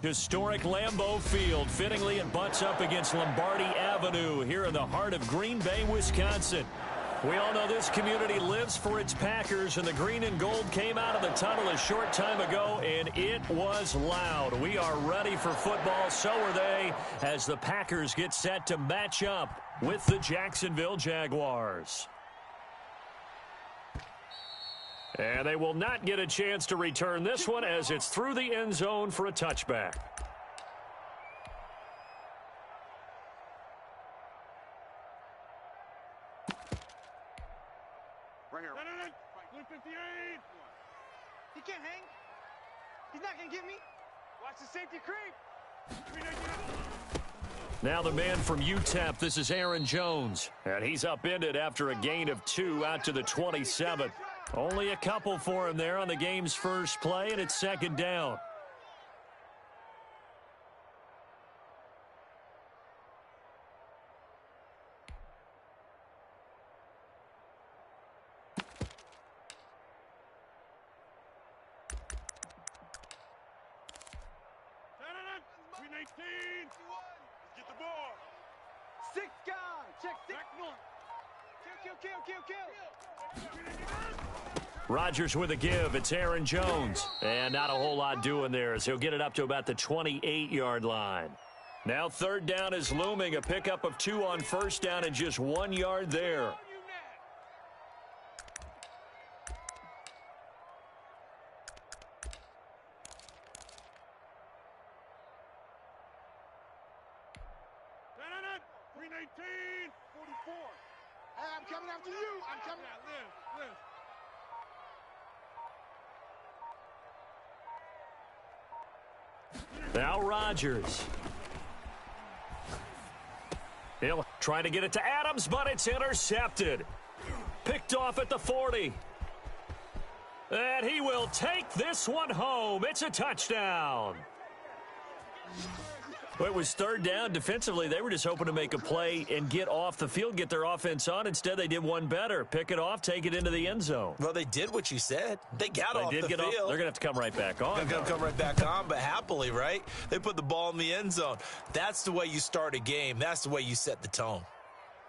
Historic Lambeau Field. Fittingly, it butts up against Lombardi Avenue here in the heart of Green Bay, Wisconsin. We all know this community lives for its Packers, and the green and gold came out of the tunnel a short time ago, and it was loud. We are ready for football. So are they, as the Packers get set to match up with the Jacksonville Jaguars. And they will not get a chance to return this one as it's through the end zone for a touchback. Right here. Blue 58. He can't hang. He's not going to get me. Watch the safety creep. Now the man from UTEP, this is Aaron Jones. And he's upended after a gain of 2 out to the 27. Only a couple for him there on the game's first play, and it's second down. Get the ball. 6 guy. Check 6. Back north. Kill. Rodgers with a give. It's Aaron Jones. And not a whole lot doing there as he'll get it up to about the 28-yard line. Now third down is looming. A pickup of 2 on first down and just 1 yard there. Green 18. 44. Hey, I'm coming after you. I'm coming. Live. Now Rodgers. He'll try to get it to Adams, but it's intercepted. Picked off at the 40. And he will take this one home. It's a touchdown. Well, it was third down. Defensively, they were just hoping to make a play and get off the field, get their offense on. Instead, they did one better. Pick it off, take it into the end zone. Well, they did what you said. They got off the field. They're going to have to come right back on. They're going to come right back on, but happily, right? They put the ball in the end zone. That's the way you start a game. That's the way you set the tone.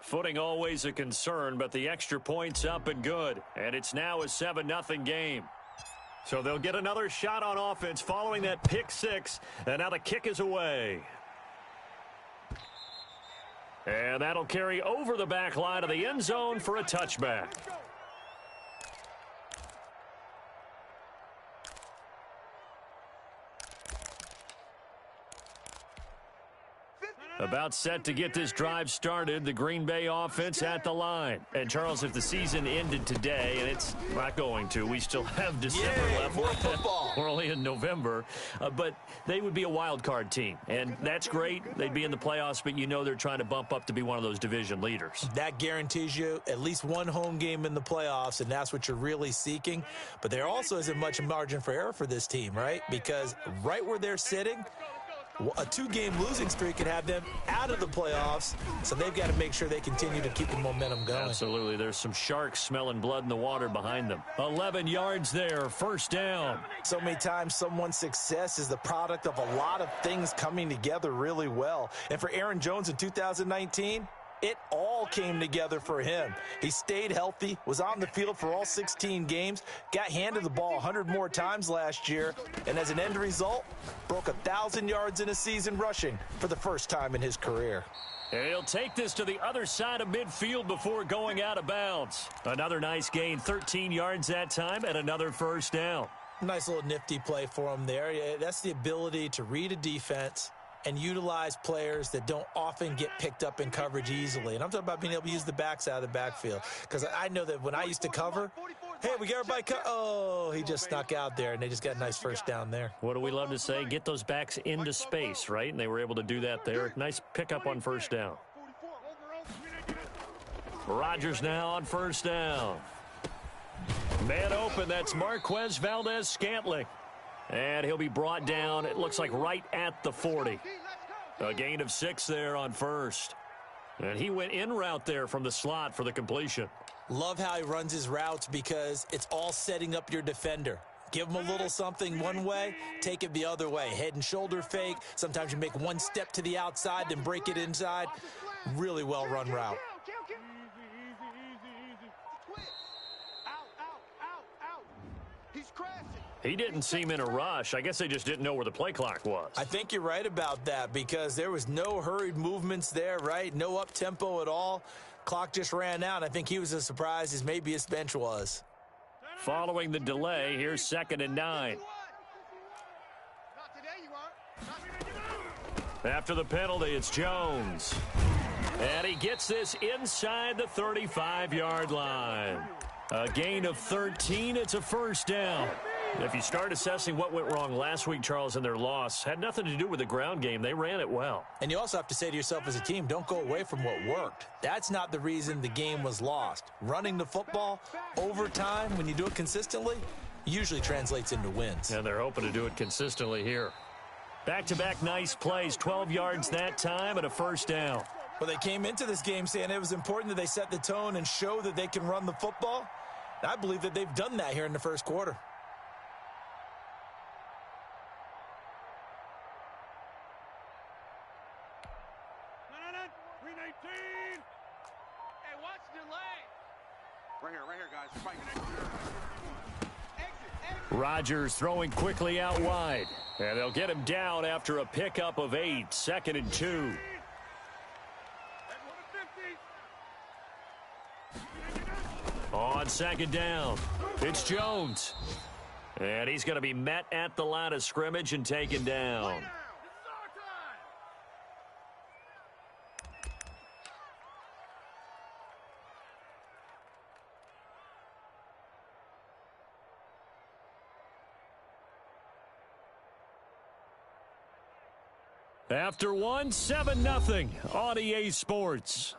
Footing always a concern, but the extra point's up and good. And it's now a 7-0 game. So they'll get another shot on offense following that pick 6. And now the kick is away. And that'll carry over the back line of the end zone for a touchback. About set to get this drive started, the Green Bay offense at the line. And, Charles, if the season ended today, and it's not going to, we still have December left. More football. We're only in November. But they would be a wild card team. And that's great. They'd be in the playoffs, but you know they're trying to bump up to be one of those division leaders. That guarantees you at least one home game in the playoffs, and that's what you're really seeking. But there also isn't much margin for error for this team, right? Because right where they're sitting, a 2-game losing streak could have them out of the playoffs, so they've got to make sure they continue to keep the momentum going. Absolutely. There's some sharks smelling blood in the water behind them. 11 yards there, first down. So many times someone's success is the product of a lot of things coming together really well. And for Aaron Jones in 2019, it all came together for him. He stayed healthy, was on the field for all 16 games, got handed the ball 100 more times last year, and as an end result, broke 1,000 yards in a season rushing for the first time in his career. And he'll take this to the other side of midfield before going out of bounds. Another nice gain, 13 yards that time, and another first down. Nice little nifty play for him there. That's the ability to read a defense and utilize players that don't often get picked up in coverage easily. And I'm talking about being able to use the backs out of the backfield. Because I know that when I used to cover, hey, we got everybody oh, he just snuck out there, and they just got a nice first down there. What do we love to say? Get those backs into space, right? And they were able to do that there. Nice pickup on first down. Rodgers now on first down. Man open, that's Marquez Valdez-Scantling. And he'll be brought down, it looks like right at the 40. A gain of 6 there on first. And he went in route there from the slot for the completion. Love how he runs his routes because it's all setting up your defender. Give them a little something one way, take it the other way. Head and shoulder fake. Sometimes you make one step to the outside, then break it inside. Really well-run route. He's crashing. He didn't seem in a rush. I guess they just didn't know where the play clock was. I think you're right about that because there was no hurried movements there, right? No up-tempo at all. Clock just ran out. I think he was as surprised as maybe his bench was. Following the delay, here's 2nd and 9. Not today, you are. After the penalty, it's Jones. And he gets this inside the 35-yard line. A gain of 13. It's a first down. If you start assessing what went wrong last week, Charles, in their loss, had nothing to do with the ground game. They ran it well. And you also have to say to yourself as a team, don't go away from what worked. That's not the reason the game was lost. Running the football over time, when you do it consistently, usually translates into wins. And they're hoping to do it consistently here. Back-to-back nice plays, 12 yards that time and a first down. Well, they came into this game saying it was important that they set the tone and show that they can run the football. And I believe that they've done that here in the first quarter. Hey, watch the delay. Right here, guys. Fight. Exit. Rodgers throwing quickly out wide. And they'll get him down after a pickup of 8. 2nd and 2. On 2nd down, it's Jones. And he's going to be met at the line of scrimmage and taken down. After one, 7-0 on EA Sports.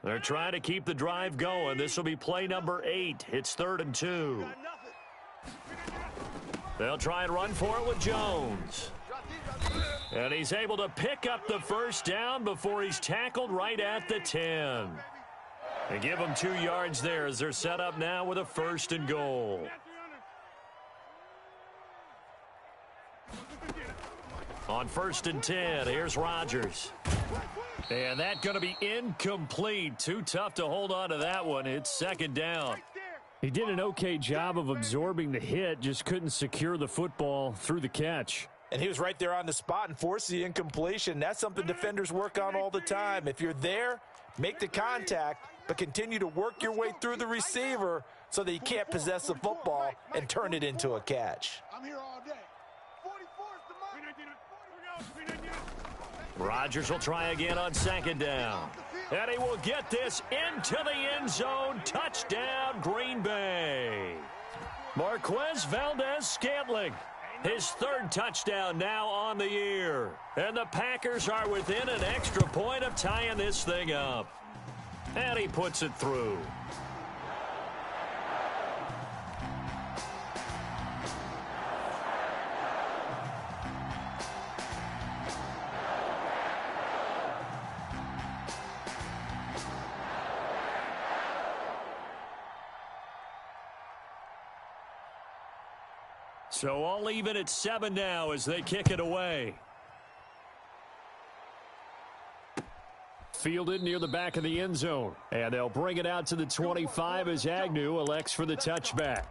They're trying to keep the drive going. This will be play number 8. It's 3rd and 2. They'll try and run for it with Jones. And he's able to pick up the first down before he's tackled right at the 10. They give him 2 yards there as they're set up now with a 1st and goal. On 1st and 10, here's Rodgers. And that's going to be incomplete. Too tough to hold on to that one. It's 2nd down. He did an okay job of absorbing the hit, just couldn't secure the football through the catch. And he was right there on the spot and forced the incompletion. That's something defenders work on all the time. If you're there, make the contact, but continue to work your way through the receiver so that you can't possess the football and turn it into a catch. I'm here all day. 44 is the mark. Rodgers will try again on 2nd down. And he will get this into the end zone. Touchdown, Green Bay. Marquez Valdez-Scantling. His 3rd touchdown now on the year. And the Packers are within an extra point of tying this thing up. And he puts it through. So all even at 7 now as they kick it away. Fielded near the back of the end zone. And they'll bring it out to the 25 as Agnew elects for the touchback.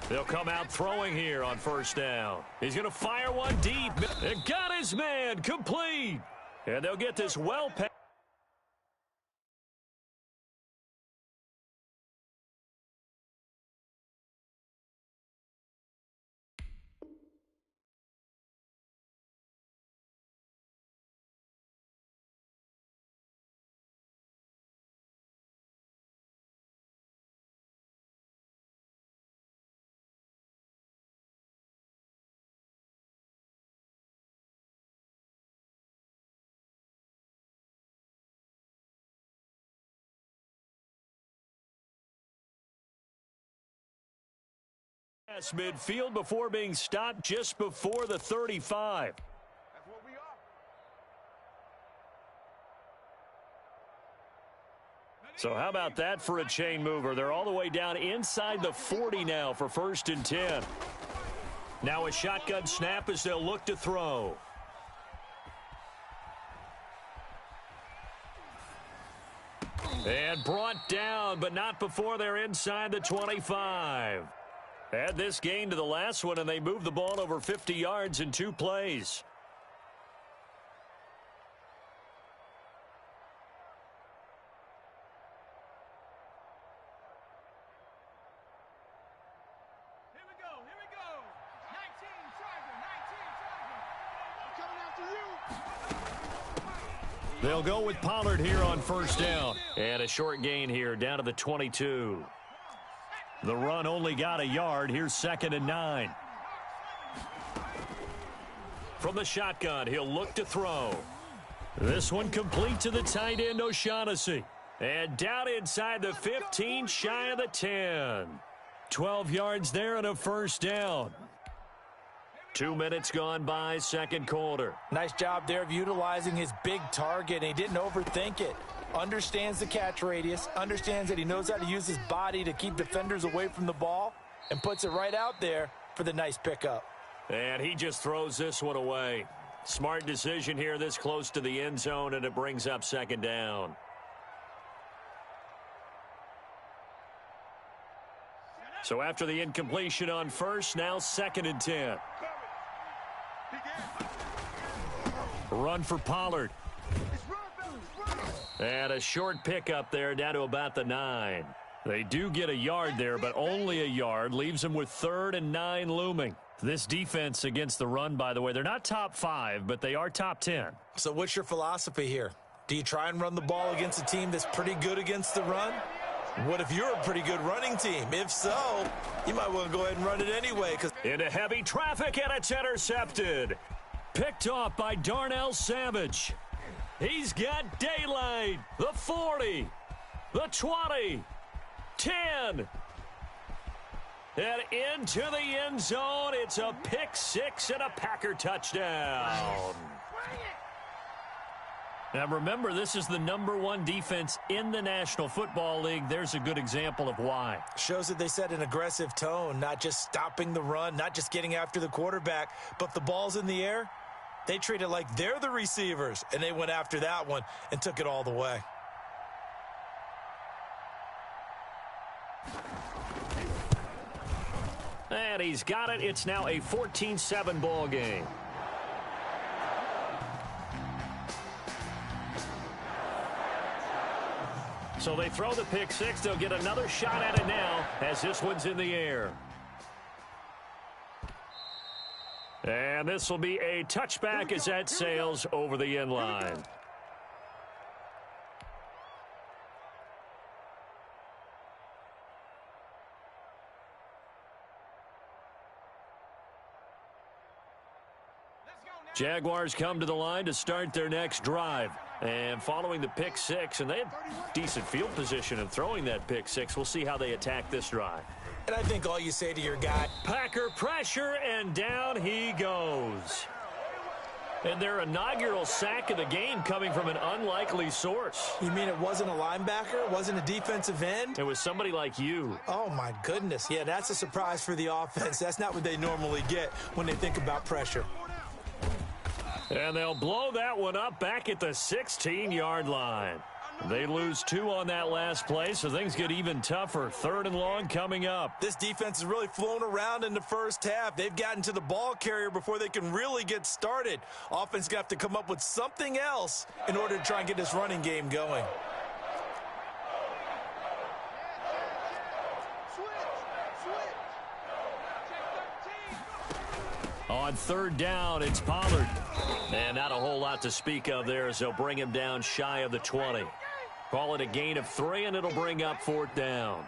They'll come out throwing here on first down. He's going to fire one deep. It got his man complete. And they'll get this well past. Midfield before being stopped just before the 35. That's what we are. So how about that for a chain mover? They're all the way down inside the 40 now for 1st and 10. Now a shotgun snap as they'll look to throw. And brought down, but not before they're inside the 25. Add this gain to the last one, and they move the ball over 50 yards in 2 plays. Here we go. 19 Charger. I'm coming after you. They'll go with Pollard here on first down. And a short gain here down to the 22. The run only got a yard. Here's 2nd and 9. From the shotgun, he'll look to throw. This one complete to the tight end, O'Shaughnessy. And down inside the 15, shy of the 10. 12 yards there and a first down. 2 minutes gone by, 2nd quarter. Nice job there of utilizing his big target, and he didn't overthink it. Understands the catch radius, understands that he knows how to use his body to keep defenders away from the ball, and puts it right out there for the nice pickup. And he just throws this one away. Smart decision here this close to the end zone, and it brings up 2nd down. So after the incompletion on first, now 2nd and 10. Run for Pollard. And a short pickup there down to about the 9. They do get a yard there, but only a yard. Leaves them with 3rd and 9 looming. This defense against the run, by the way, they're not top 5, but they are top 10. So what's your philosophy here? Do you try and run the ball against a team that's pretty good against the run? What if you're a pretty good running team? If so, you might want to go ahead and run it anyway. Into heavy traffic, and it's intercepted. Picked off by Darnell Savage. He's got daylight. The 40, the 20, 10. And into the end zone. It's a pick 6 and a Packer touchdown. Now remember, this is the #1 defense in the National Football League. There's a good example of why. Shows that they set an aggressive tone, not just stopping the run, not just getting after the quarterback, but the ball's in the air. They treat it like they're the receivers, and they went after that one and took it all the way. And he's got it. It's now a 14-7 ball game. So they throw the pick 6. They'll get another shot at it now as this one's in the air. And this will be a touchback as that sails over the end line. Jaguars come to the line to start their next drive. And following the pick 6, and they had decent field position in throwing that pick 6. We'll see how they attack this drive. And I think all you say to your guy, Packer pressure, and down he goes. And their inaugural sack of the game coming from an unlikely source. You mean it wasn't a linebacker? It wasn't a defensive end? It was somebody like you. Oh, my goodness. Yeah, that's a surprise for the offense. That's not what they normally get when they think about pressure. And they'll blow that one up back at the 16-yard line. They lose 2 on that last play, so things get even tougher. 3rd and long coming up. This defense has really flown around in the first half. They've gotten to the ball carrier before they can really get started. Offense got to have to come up with something else in order to try and get this running game going. On 3rd down, it's Pollard. And not a whole lot to speak of there as they'll bring him down shy of the 20. Call it a gain of 3, and it'll bring up 4th down.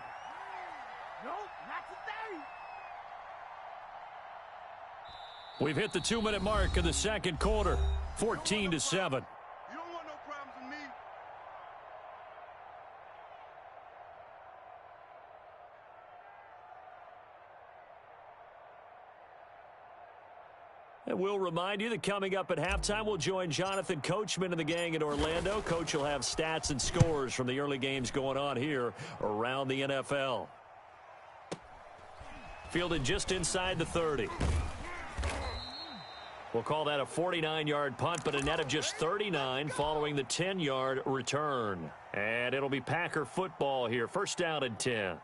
We've hit the 2-minute mark of the second quarter, 14-7. You don't want no problems with me. And we'll remind you that coming up at halftime, we'll join Jonathan Coachman and the gang in Orlando. Coach will have stats and scores from the early games going on here around the NFL. Fielded just inside the 30. We'll call that a 49-yard punt, but a net of just 39 following the 10-yard return. And it'll be Packer football here. 1st down and 10.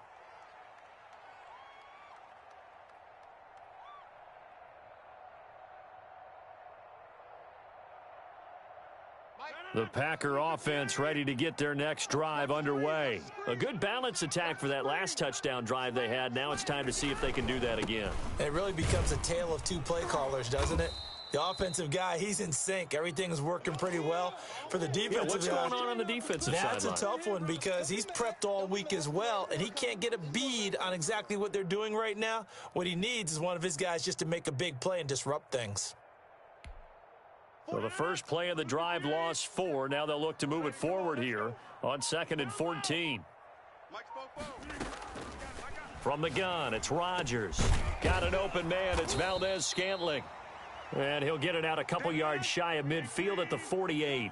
The Packer offense ready to get their next drive underway. A good balanced attack for that last touchdown drive they had. Now it's time to see if they can do that again. It really becomes a tale of 2 play callers, doesn't it? The offensive guy, he's in sync. Everything's working pretty well. For the defensive guy, what's going on the defensive side? That's a tough one because he's prepped all week as well, and he can't get a bead on exactly what they're doing right now. What he needs is one of his guys just to make a big play and disrupt things. So the first play of the drive lost 4. Now they'll look to move it forward here on 2nd and 14. From the gun, it's Rodgers. Got an open man. It's Valdez-Scantling. And he'll get it out a couple yards shy of midfield at the 48.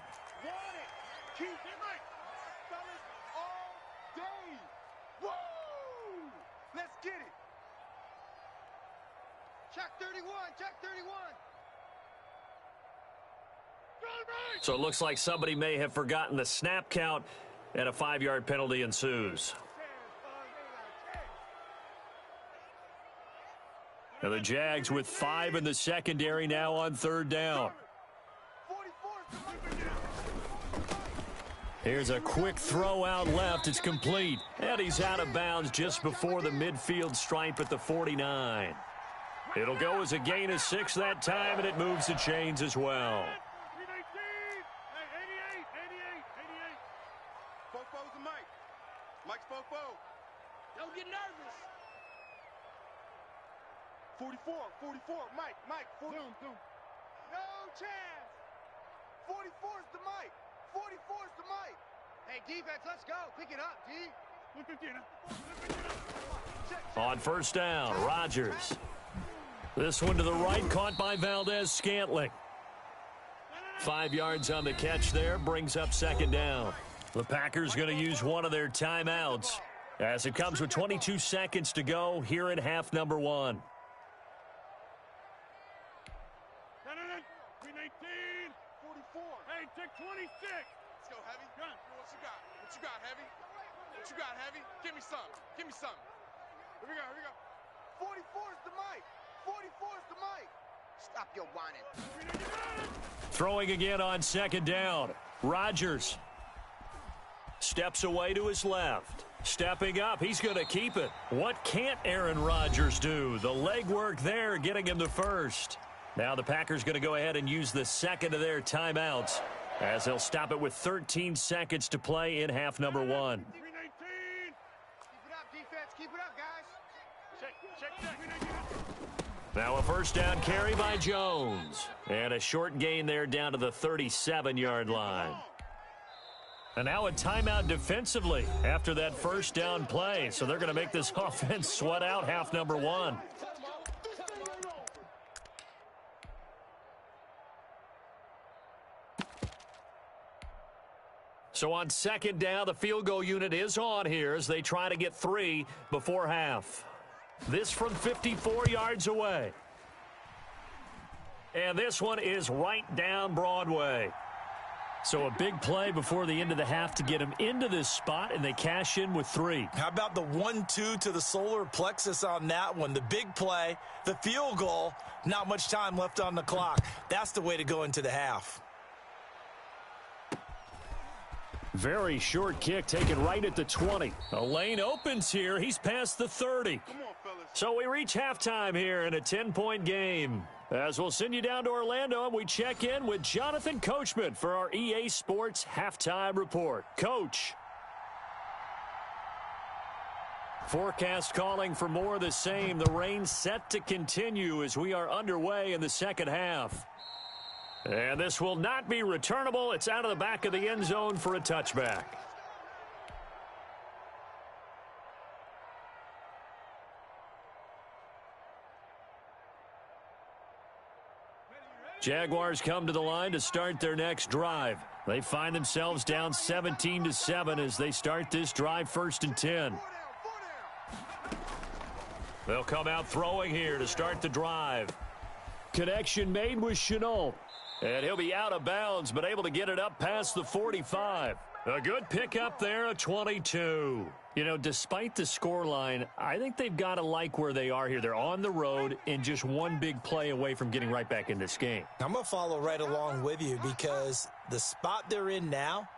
Let's get it. Check 31. Check 31. So it looks like somebody may have forgotten the snap count, and a 5-yard penalty ensues. And the Jags with 5 in the secondary now on 3rd down. Here's a quick throw out left. It's complete. And he's out of bounds just before the midfield stripe at the 49. It'll go as a gain of 6 that time, and it moves the chains as well. Mike's Fofo. Don't get nervous. 44, Mike, 40. No chance. 44's the Mike. 44's the Mike. Hey, defense, let's go. Pick it up, D. On 1st down, Rodgers. This one to the right, caught by Valdez-Scantling. 5 yards on the catch there, brings up 2nd down. The Packers going to use one of their timeouts as it comes with 22 seconds to go here in half number 1. Green 18, 44. Hey, take 26. Let's go, Heavy. What you got? What you got, Heavy? What you got, Heavy? Give me some. Give me some. Here we go. 44's the Mike. 44's the Mike. Stop your whining. Throwing again on 2nd down. Rodgers steps away to his left. Stepping up, he's going to keep it. What can't Aaron Rodgers do? The legwork there getting him the first. Now the Packers going to go ahead and use the 2nd of their timeouts as they'll stop it with 13 seconds to play in half number 1. Keep it up, defense. Keep it up, guys. Check. Now a 1st down carry by Jones. And a short gain there down to the 37-yard line. And now a timeout defensively after that 1st down play. So they're going to make this offense sweat out half number 1. So on 2nd down, the field goal unit is on here as they try to get 3 before half. This from 54 yards away. And this one is right down Broadway. So a big play before the end of the half to get them into this spot, and they cash in with 3. How about the 1-2 to the solar plexus on that one? The big play, the field goal, not much time left on the clock. That's the way to go into the half. Very short kick taken right at the 20. A lane opens here. He's past the 30. Come on, fellas. So we reach halftime here in a 10-point game. As we'll send you down to Orlando, and we check in with Jonathan Coachman for our EA Sports Halftime Report. Coach. Forecast calling for more of the same. The rain set to continue as we are underway in the second half. And this will not be returnable. It's out of the back of the end zone for a touchback. Jaguars come to the line to start their next drive. They find themselves down 17-7 as they start this drive 1st and 10. They'll come out throwing here to start the drive. Connection made with Chenault. And he'll be out of bounds, but able to get it up past the 45. A good pickup there, a 22. You know, despite the scoreline, I think they've got to like where they are here. They're on the road and just one big play away from getting right back in this game. I'm going to follow right along with you because the spot they're in now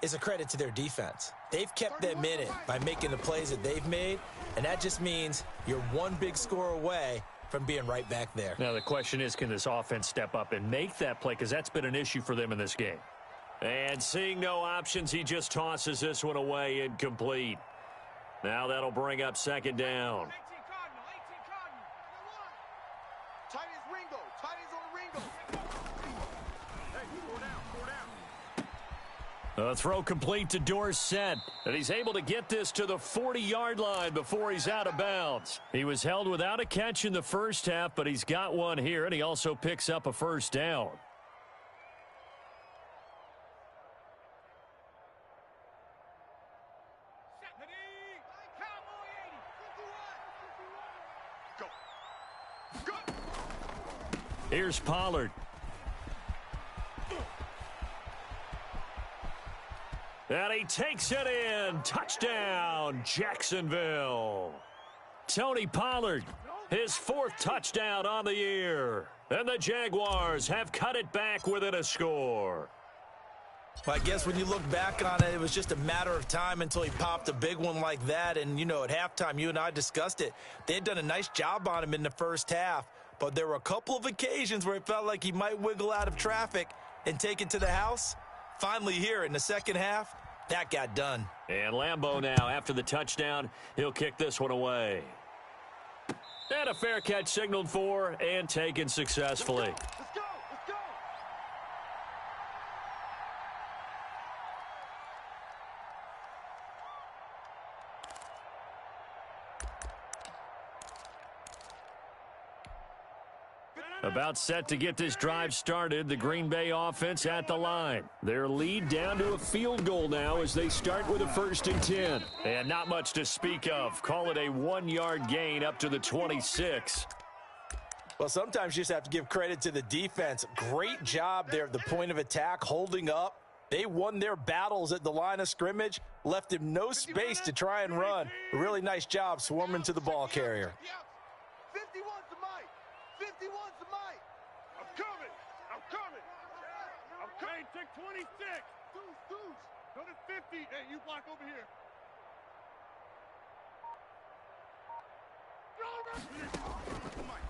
is a credit to their defense. They've kept them in it by making the plays that they've made, and that just means you're one big score away from being right back there. Now the question is, can this offense step up and make that play? Because that's been an issue for them in this game. And seeing no options, he just tosses this one away, incomplete. Now that'll bring up 2nd down. 18 Cardinal. Tight ends Ringo. Tight ends on Ringo. Hey, 4 down. A throw complete to Dorsett. And he's able to get this to the 40-yard line before he's out of bounds. He was held without a catch in the first half, but he's got one here, and he also picks up a 1st down. Here's Pollard. And he takes it in. Touchdown, Jacksonville. Tony Pollard, his 4th touchdown on the year. And the Jaguars have cut it back within a score. Well, I guess when you look back on it, it was just a matter of time until he popped a big one like that. And, you know, at halftime, you and I discussed it. They had done a nice job on him in the first half. But there were a couple of occasions where it felt like he might wiggle out of traffic and take it to the house. Finally here in the second half, that got done. And Lambeau now, after the touchdown, he'll kick this one away. And a fair catch signaled for and taken successfully. Let's go. Let's go. About set to get this drive started, the Green Bay offense at the line. Their lead down to a field goal now as they start with a 1st and 10. And not much to speak of. Call it a 1-yard gain up to the 26. Well, sometimes you just have to give credit to the defense. Great job there at the point of attack, holding up. They won their battles at the line of scrimmage, left him no space to try and run. A really nice job swarming to the ball carrier. 51's the mic. 51's the mic. I'm coming. I'm coming. I'm coming. Hey, take 26. Deuce. Go to 50. Hey, you block over here.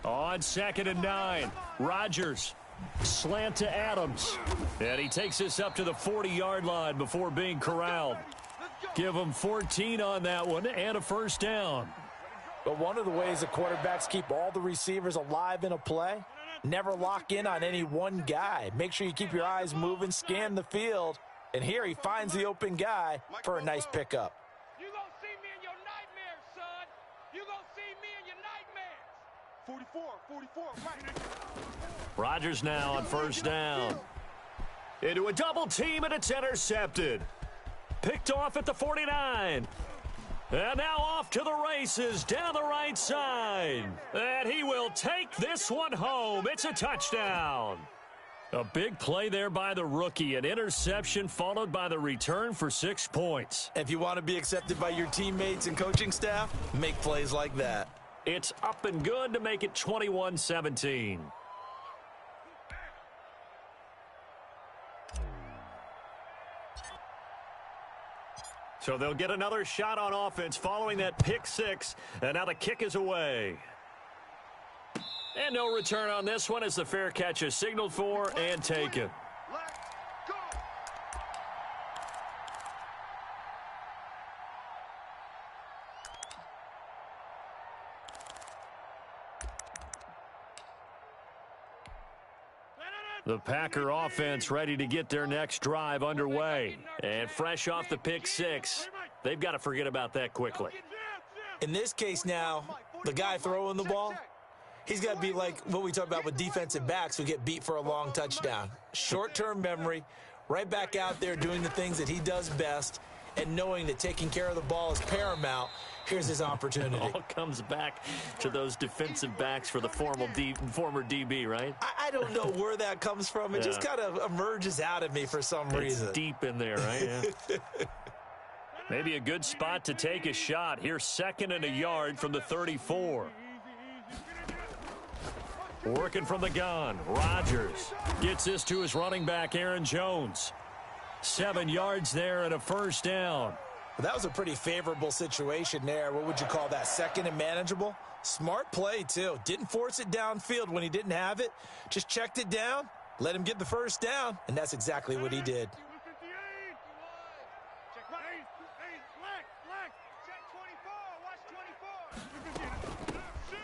On 2nd and 9, Rodgers. Slant to Adams. And he takes this up to the 40-yard line before being corralled. Give him 14 on that one and a 1st down. But one of the ways the quarterbacks keep all the receivers alive in a play, never lock in on any one guy. Make sure you keep your eyes moving, scan the field. And here he finds the open guy for a nice pickup. You gonna see me in your nightmares, son. You gonna see me in your nightmares. 44, right. Rodgers now on 1st down. Into a double team, and it's intercepted. Picked off at the 49. And now off to the races down the right side. And he will take this one home. It's a touchdown. A big play there by the rookie. An interception followed by the return for 6 points. If you want to be accepted by your teammates and coaching staff, make plays like that. It's up and good to make it 21-17. So they'll get another shot on offense following that pick six. And now the kick is away. And no return on this one as the fair catch is signaled for and taken. The Packer offense ready to get their next drive underway. And fresh off the pick six, they've got to forget about that quickly. In this case now, the guy throwing the ball, he's got to be like what we talk about with defensive backs who get beat for a long touchdown. Short-term memory, right back out there doing the things that he does best, and knowing that taking care of the ball is paramount. Here's his opportunity. It all comes back to those defensive backs for the former DB, right? I don't know where that comes from. It just kind of emerges out of me for some reason. It's deep in there, right? Yeah. Maybe a good spot to take a shot. Here's 2nd and a yard from the 34. Working from the gun. Rodgers gets this to his running back, Aaron Jones. 7 yards there and a first down. Well, that was a pretty favorable situation there. What would you call that? 2nd and manageable? Smart play, too. Didn't force it downfield when he didn't have it. Just checked it down, let him get the first down, and that's exactly what he did.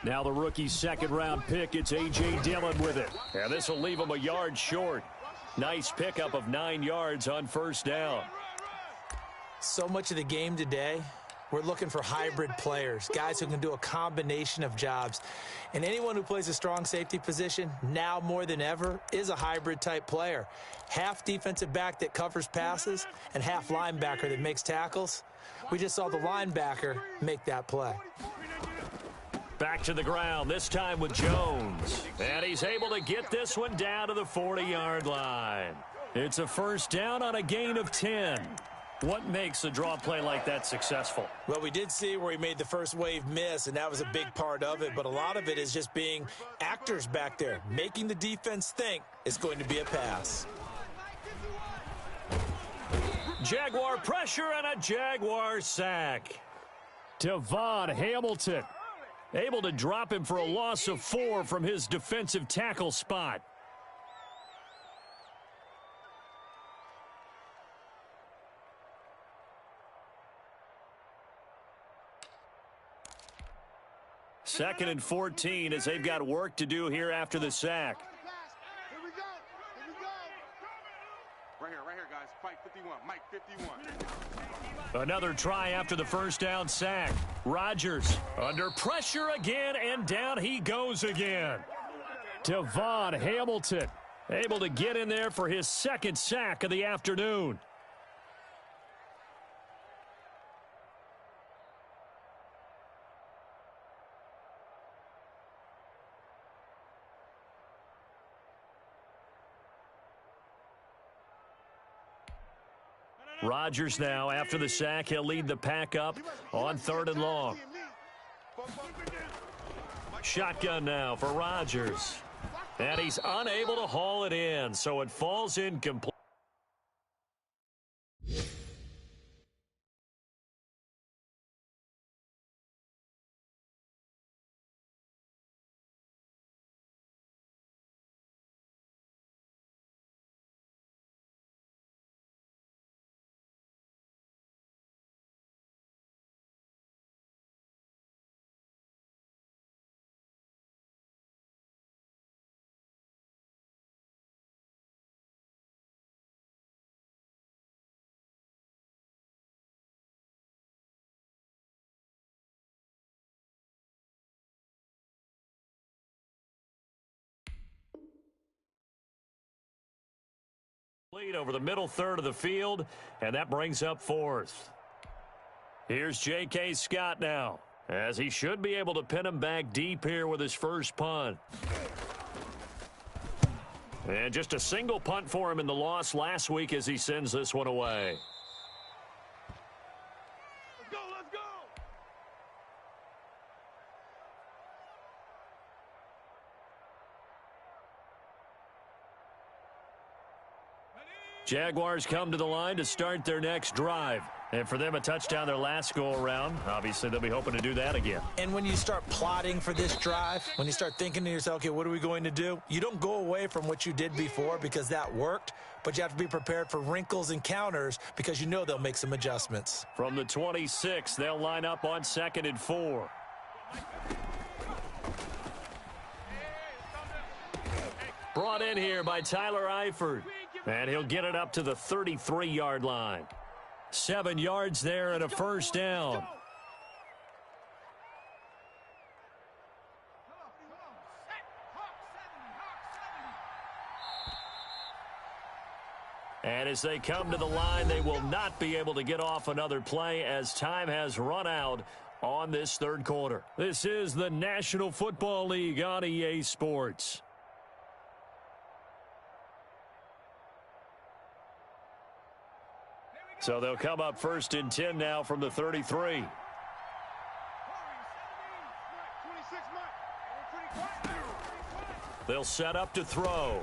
Now the rookie's 2nd-round pick, it's A.J. Dillon with it. And this will leave him a yard short. Nice pickup of 9 yards on first down. So much of the game today, we're looking for hybrid players, guys who can do a combination of jobs. And anyone who plays a strong safety position, now more than ever, is a hybrid-type player. Half defensive back that covers passes and half linebacker that makes tackles. We just saw the linebacker make that play. Back to the ground, this time with Jones. And he's able to get this one down to the 40-yard line. It's a first down on a gain of 10. What makes a draw play like that successful? Well, we did see where he made the first wave miss, and that was a big part of it. But a lot of it is just being actors back there, making the defense think it's going to be a pass. Jaguar pressure and a Jaguar sack. Devon Hamilton able to drop him for a loss of 4 from his defensive tackle spot. Second and 14 as they've got work to do here after the sack. Here we go. Right here, guys. Mike 51. Mike 51. Another try after the first down sack. Rodgers under pressure again, and down he goes again. Devon Hamilton able to get in there for his 2nd sack of the afternoon. Rodgers now, after the sack, he'll lead the pack up on 3rd and long. Shotgun now for Rodgers. And he's unable to haul it in, so it falls incomplete. Lead over the middle third of the field, and that brings up 4th. Here's J.K. Scott now, as he should be able to pin him back deep here with his first punt. And just a single punt for him in the loss last week as he sends this one away. Let's go, let's go! Jaguars come to the line to start their next drive. And for them, a touchdown their last go-around. Obviously, they'll be hoping to do that again. And when you start plotting for this drive, when you start thinking to yourself, okay, what are we going to do? You don't go away from what you did before because that worked, but you have to be prepared for wrinkles and counters because you know they'll make some adjustments. From the 26, they'll line up on 2nd and 4. Brought in here by Tyler Eifert. And he'll get it up to the 33-yard line. 7 yards there and a first down. And as they come to the line, they will not be able to get off another play as time has run out on this third quarter. This is the National Football League on EA Sports. So they'll come up 1st and 10 now from the 33. They'll set up to throw.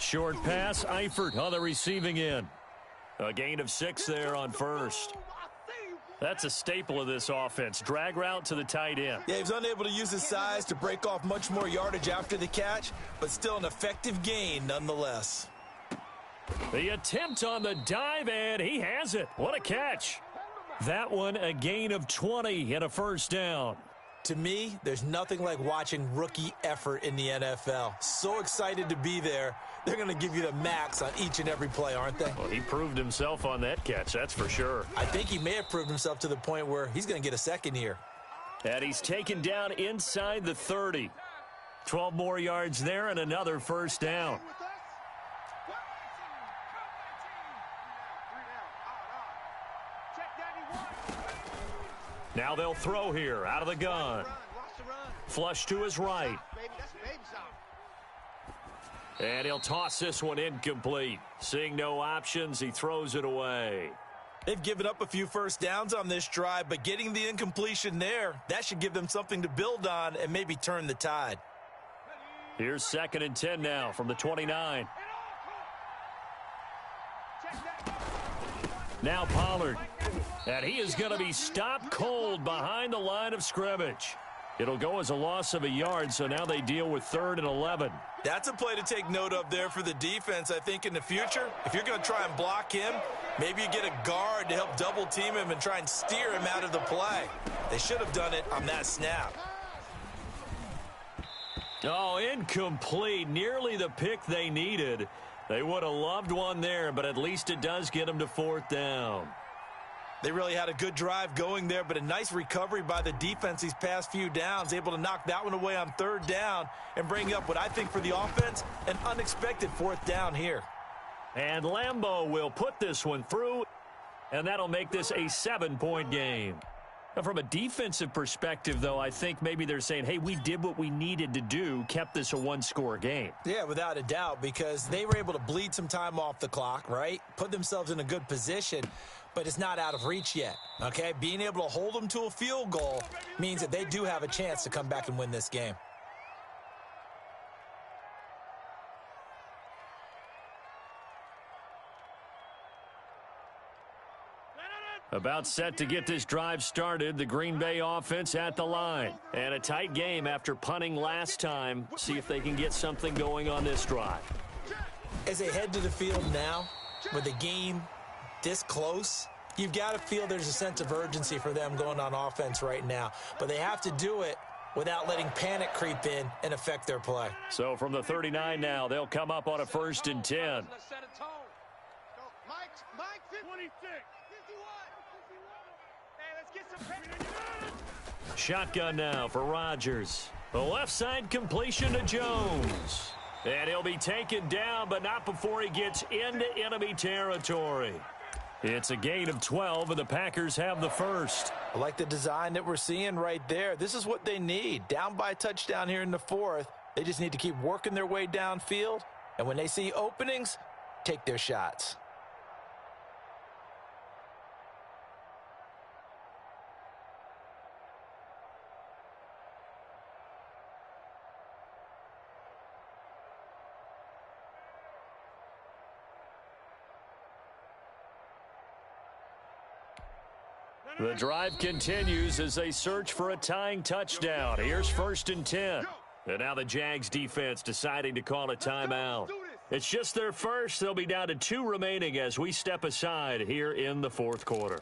Short pass, Eifert on the receiving end. A gain of 6 there on first. That's a staple of this offense. Drag route to the tight end. Yeah, he was unable to use his size to break off much more yardage after the catch, but still an effective gain nonetheless. The attempt on the dive, and he has it. What a catch. That one, a gain of 20 and a first down. To me, there's nothing like watching rookie effort in the NFL. So excited to be there. They're going to give you the max on each and every play, aren't they? Well, he proved himself on that catch, that's for sure. I think he may have proved himself to the point where he's going to get a second here. And he's taken down inside the 30. 12 more yards there and another first down. Now they'll throw here out of the gun. Flush to his right. And he'll toss this one incomplete. Seeing no options, he throws it away. They've given up a few first downs on this drive, but getting the incompletion there, that should give them something to build on and maybe turn the tide. Here's 2nd and 10 now from the 29. Now Pollard. And he is going to be stopped cold behind the line of scrimmage. It'll go as a loss of a yard, so now they deal with 3rd and 11. That's a play to take note of there for the defense, I think, in the future. If you're going to try and block him, maybe you get a guard to help double-team him and try and steer him out of the play. They should have done it on that snap. Oh, incomplete. Nearly the pick they needed. They would have loved one there, but at least it does get them to 4th down. They really had a good drive going there, but a nice recovery by the defense these past few downs, able to knock that one away on 3rd down and bring up what I think for the offense, an unexpected 4th down here. And Lambeau will put this one through, and that'll make this a 7-point game. Now, from a defensive perspective, though, I think maybe they're saying, hey, we did what we needed to do, kept this a 1-score game. Yeah, without a doubt, because they were able to bleed some time off the clock, right? Put themselves in a good position, but it's not out of reach yet, okay? Being able to hold them to a field goal means that they do have a chance to come back and win this game. About set to get this drive started, the Green Bay offense at the line. And a tight game after punting last time. See if they can get something going on this drive. As they head to the field now, with the game this close, you've got to feel there's a sense of urgency for them going on offense right now. But they have to do it without letting panic creep in and affect their play. So from the 39 now, they'll come up on a 1st and 10. Let's set a tone. Mike, 26. 51. Hey, let's get some. Shotgun now for Rodgers. The left side completion to Jones. And he'll be taken down, but not before he gets into enemy territory. It's a gain of 12, and the Packers have the first. I like the design that we're seeing right there. This is what they need. Down by a touchdown here in the 4th. They just need to keep working their way downfield And when they see openings, take their shots. The drive continues as they search for a tying touchdown. Here's 1st and 10. And now the Jags defense deciding to call a timeout. It's just their first. They'll be down to 2 remaining as we step aside here in the 4th quarter.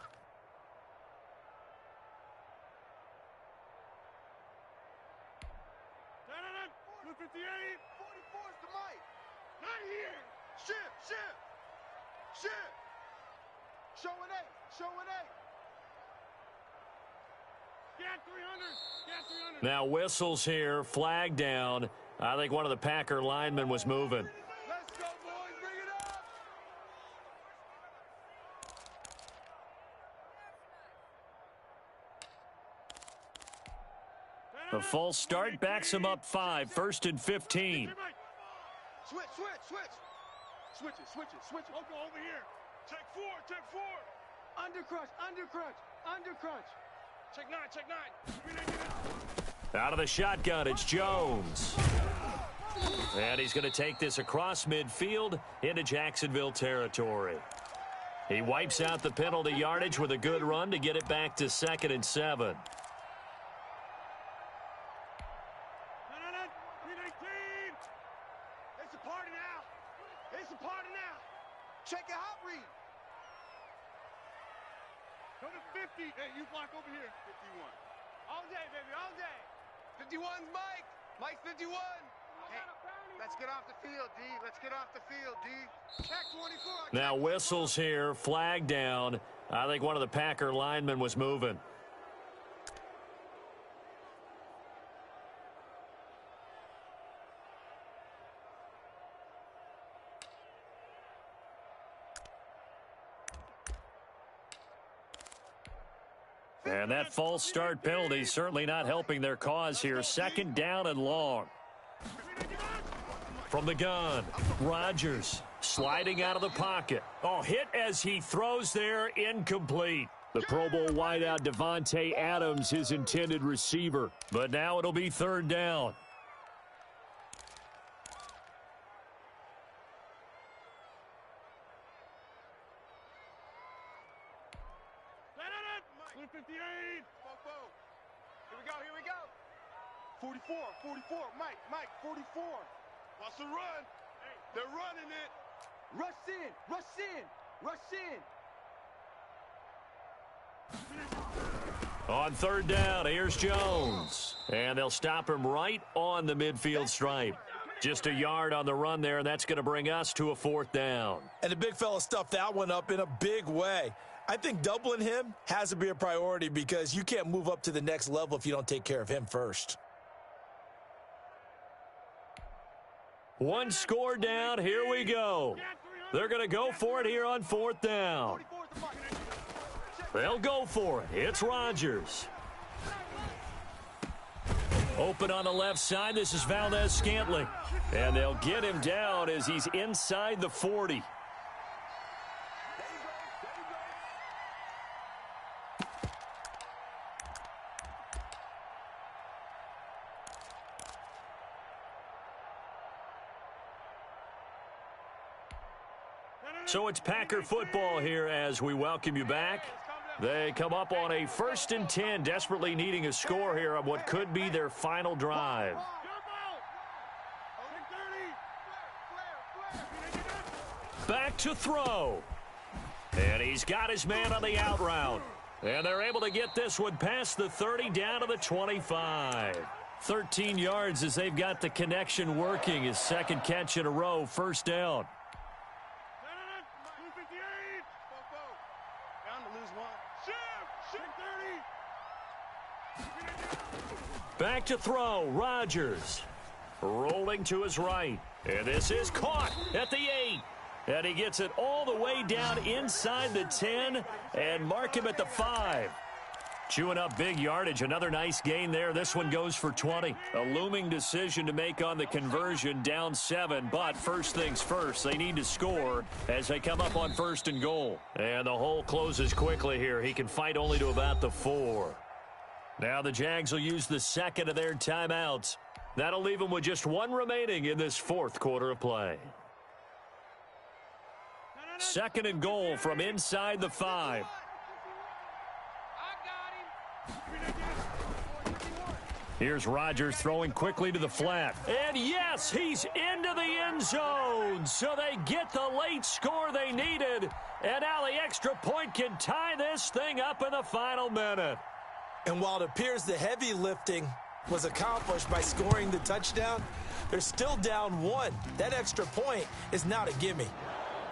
Now whistles here, flag down. I think one of the Packer linemen was moving. Let's go, boys. Bring it up. The false start backs him up 5, 1st and 15. Switch. Switch it. Local over here. Check 4. Undercrunch. Check 9. Out of the shotgun, it's Jones. And he's going to take this across midfield into Jacksonville territory. He wipes out the penalty yardage with a good run to get it back to 2nd and 7. It's a party now. Check a hot read. Go to 50. Hey, you block over here. 51. All day, baby, all day. 51's Mike. Mike's 51. Hey, let's get off the field, D. Let's get off the field, D. Check 24. Now whistles here, flag down. I think one of the Packer linemen was moving. And that false start penalty certainly not helping their cause here. 2nd down and long. From the gun, Rodgers sliding out of the pocket. Oh, hit as he throws there, incomplete. The Pro Bowl wideout Devontae Adams, his intended receiver. But now it'll be 3rd down. Here we go. 44. Mike, 44. Wants to run. They're running it. Rush in. On 3rd down, here's Jones. And they'll stop him right on the midfield stripe. Just a yard on the run there, and that's going to bring us to a 4th down. And the big fella stuffed that one up in a big way. I think doubling him has to be a priority because you can't move up to the next level if you don't take care of him first. 1 score down. Here we go. They're going to go for it here on 4th down. They'll go for it. It's Rodgers. Open on the left side. This is Valdez-Scantling. And they'll get him down as he's inside the 40. So it's Packer football here as we welcome you back. They come up on a 1st and 10, desperately needing a score here on what could be their final drive. Back to throw. And he's got his man on the out route. And they're able to get this one past the 30 down to the 25. 13 yards as they've got the connection working. His 2nd catch in a row, 1st down. Back to throw, Rodgers. Rolling to his right. And this is caught at the 8. And he gets it all the way down inside the 10 and mark him at the 5. Chewing up big yardage. Another nice gain there. This one goes for 20. A looming decision to make on the conversion, down 7. But first things first, they need to score as they come up on 1st and goal. And the hole closes quickly here. He can fight only to about the 4. Now the Jags will use the second of their timeouts. That'll leave them with just 1 remaining in this 4th quarter of play. 2nd and goal from inside the 5. Here's Rodgers throwing quickly to the flat. And yes, he's into the end zone. So they get the late score they needed. And now the extra point can tie this thing up in the final minute. And while it appears the heavy lifting was accomplished by scoring the touchdown, they're still down 1. That extra point is not a gimme.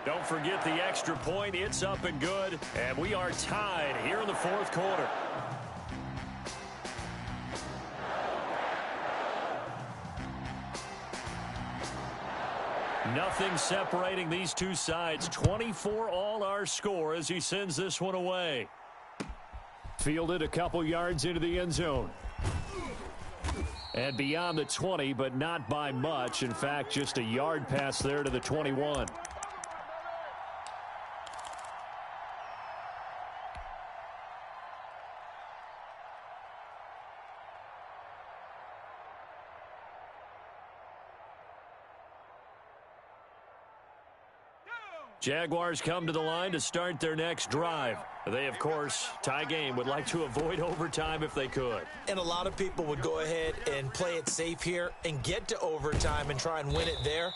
Don't forget the extra point. It's up and good. And we are tied here in the 4th quarter. Nothing separating these two sides. 24 all our score as he sends this one away. Fielded a couple yards into the end zone. And beyond the 20, but not by much. In fact, just a yard pass there to the 21. Jaguars come to the line to start their next drive. They, of course, tie game, would like to avoid overtime if they could. And a lot of people would go ahead and play it safe here and get to overtime and try and win it there.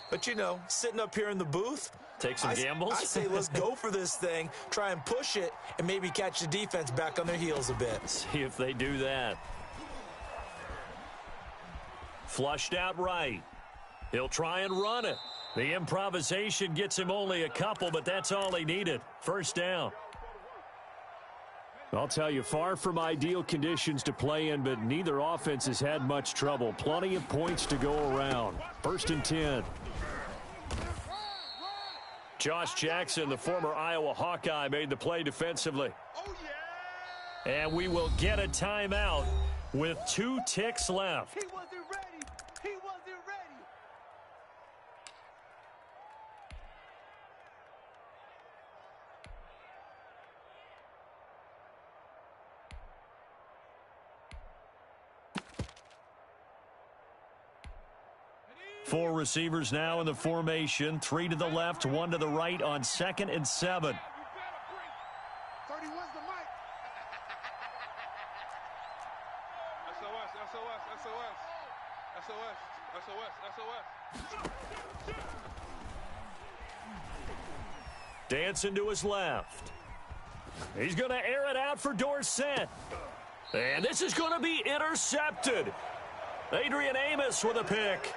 But, you know, sitting up here in the booth, take some gambles. I say let's go for this thing, try and push it, and maybe catch the defense back on their heels a bit. See if they do that. Flushed out right. He'll try and run it. The improvisation gets him only a couple, but that's all he needed. 1st down. I'll tell you, far from ideal conditions to play in, but neither offense has had much trouble. Plenty of points to go around. 1st and 10. Josh Jackson, the former Iowa Hawkeye, made the play defensively. And we will get a timeout with 2 ticks left. He wasn't ready. He wasn't ready. Four receivers now in the formation. 3 to the left, 1 to the right on 2nd and 7. 31's the mic. SOS, SOS, SOS. SOS, SOS, SOS. Dancing to his left. He's going to air it out for Dorsett. And this is going to be intercepted. Adrian Amos with a pick.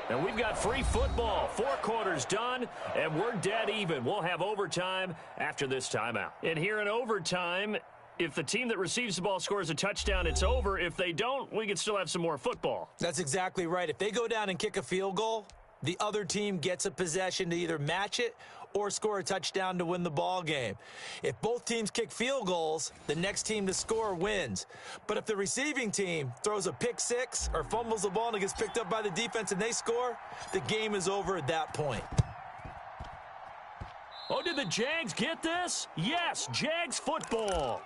And we've got free football. 4 quarters done, and we're dead even. We'll have overtime after this timeout. And here in overtime, if the team that receives the ball scores a touchdown, it's over. If they don't, we can still have some more football. That's exactly right. If they go down and kick a field goal, the other team gets a possession to either match it or score a touchdown to win the ball game. If both teams kick field goals, the next team to score wins. But if the receiving team throws a pick 6 or fumbles the ball and it gets picked up by the defense and they score, the game is over at that point. Oh, did the Jags get this? Yes, Jags football.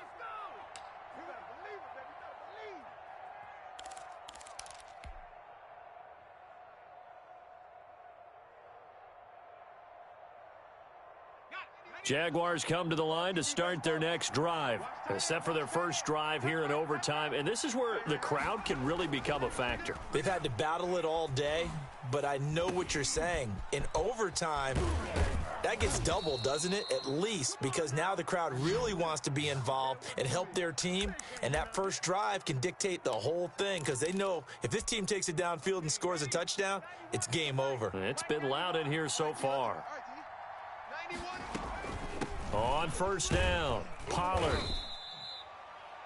Jaguars come to the line to start their next drive. Set for their first drive here in overtime. And this is where the crowd can really become a factor. They've had to battle it all day, but I know what you're saying. In overtime, that gets doubled, doesn't it? At least, because now the crowd really wants to be involved and help their team. And that first drive can dictate the whole thing because they know if this team takes it downfield and scores a touchdown, it's game over. It's been loud in here so far. 91. On first down, Pollard.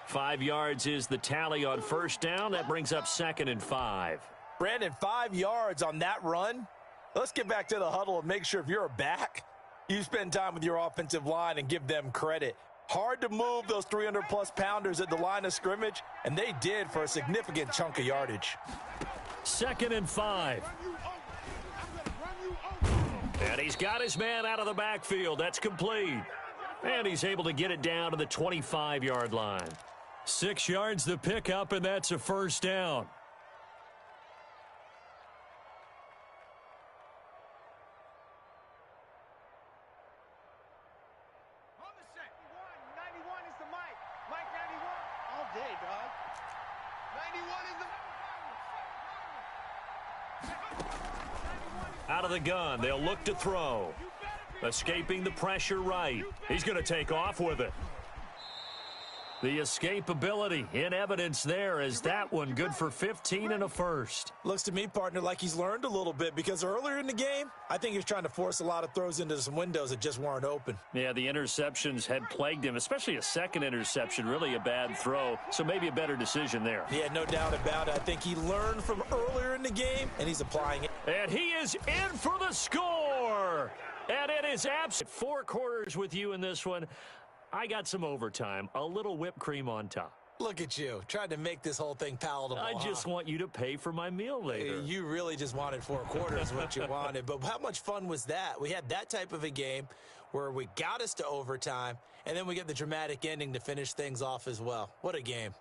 5 yards is the tally on first down. That brings up 2nd and 5. Brandon, 5 yards on that run. Let's get back to the huddle and make sure if you're a back, you spend time with your offensive line and give them credit. Hard to move those 300-plus pounders at the line of scrimmage, and they did for a significant chunk of yardage. 2nd and 5. And he's got his man out of the backfield. That's complete. And he's able to get it down to the 25-yard line. 6 yards the pickup, and that's a first down. On the set. 91 is the Mike. Mike 91. All day, dog. 91 is the... Out of the gun, they'll look to throw. Escaping the pressure right. He's going to take off with it. The escapability in evidence there as that one good for 15 and a first. Looks to me, partner, like he's learned a little bit because earlier in the game, I think he was trying to force a lot of throws into some windows that just weren't open. Yeah, the interceptions had plagued him, especially a second interception, really a bad throw, so maybe a better decision there. Yeah, no doubt about it. I think he learned from earlier in the game, and he's applying it. And he is in for the score! And it is absolute 4 quarters with you in this one. I got some overtime, a little whipped cream on top. Look at you, trying to make this whole thing palatable. I just want you to pay for my meal later. You really just wanted 4 quarters what you wanted. But how much fun was that? We had that type of a game where we got us to overtime, and then we get the dramatic ending to finish things off as well. What a game.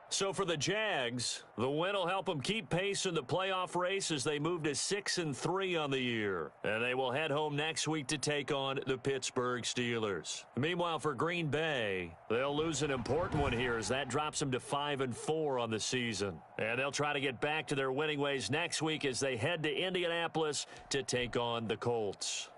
So for the Jags, the win will help them keep pace in the playoff race as they move to 6-3 on the year. And they will head home next week to take on the Pittsburgh Steelers. Meanwhile, for Green Bay, they'll lose an important one here as that drops them to 5-4 on the season. And they'll try to get back to their winning ways next week as they head to Indianapolis to take on the Colts.